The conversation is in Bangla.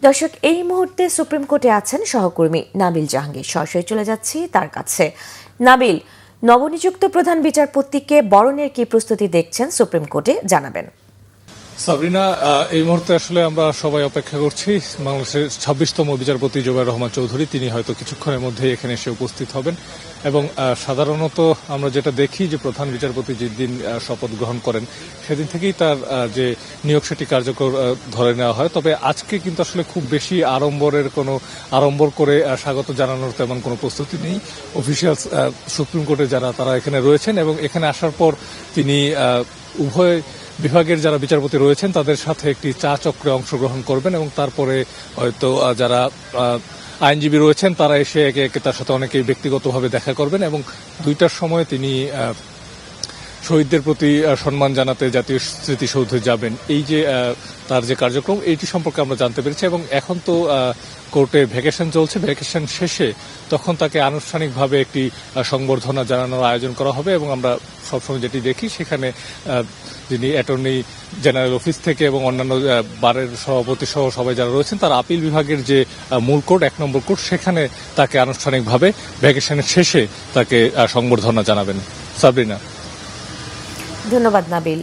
দর্শক, এই মুহূর্তে সুপ্রিম কোর্টে আছেন সহকর্মী নাবিল জাহাঙ্গীর। সরাসরি চলে যাচ্ছি তার কাছে। নাবিল, নবনিযুক্ত প্রধান বিচারপতিকে বরণের কি প্রস্তুতি দেখছেন সুপ্রিম কোর্টে, জানাবেন। সাবরিনা, এই মুহূর্তে আসলে আমরা সবাই অপেক্ষা করছি বাংলাদেশের 26তম বিচারপতি জুবায়ের রহমান চৌধুরী তিনি হয়তো কিছুক্ষণের মধ্যেই এখানে এসে উপস্থিত হবেন। এবং সাধারণত আমরা যেটা দেখি যে প্রধান বিচারপতি যেদিন শপথ গ্রহণ করেন সেদিন থেকেই তার যে নিয়োগ সেটি কার্যকর ধরে নেওয়া হয়। তবে আজকে কিন্তু আসলে খুব বেশি আড়ম্বর করে স্বাগত জানানোর তেমন কোনো প্রস্তুতি নেই। অফিসিয়ালস সুপ্রিম কোর্টে যারা তারা এখানে রয়েছেন এবং এখানে আসার পর তিনি উভয় বিভাগের যারা বিচারপতি রয়েছেন তাদের সাথে একটি চা চক্রে অংশগ্রহণ করবেন এবং তারপরে হয়তো যারা আইনজীবী রয়েছেন তারা এসে একে একে তার সাথে অনেকেই ব্যক্তিগতভাবে দেখা করবেন এবং 2টার সময় তিনি শহীদদের প্রতি সম্মান জানাতে জাতীয় স্মৃতিসৌধে যাবেন। এই যে তার যে কার্যক্রম এইটি সম্পর্কে আমরা জানতে পেরেছি এবং এখন তো কোর্টে ভ্যাকেশন চলছে, ভ্যাকেশন শেষে তখন তাকে আনুষ্ঠানিকভাবে একটি সংবর্ধনা জানানোর আয়োজন করা হবে এবং আমরা সবসময় যেটি দেখি সেখানে যিনি অ্যাটর্নি জেনারেল অফিস থেকে এবং অন্যান্য বারের সভাপতি সহ সবাই যারা রয়েছেন তার আপিল বিভাগের যে মূল কোর্ট 1 নম্বর কোর্ট সেখানে তাকে আনুষ্ঠানিকভাবে ভ্যাকেশনের শেষে তাকে সংবর্ধনা জানাবেন। সাবরিনা, ধন্যবাদ নাবিল।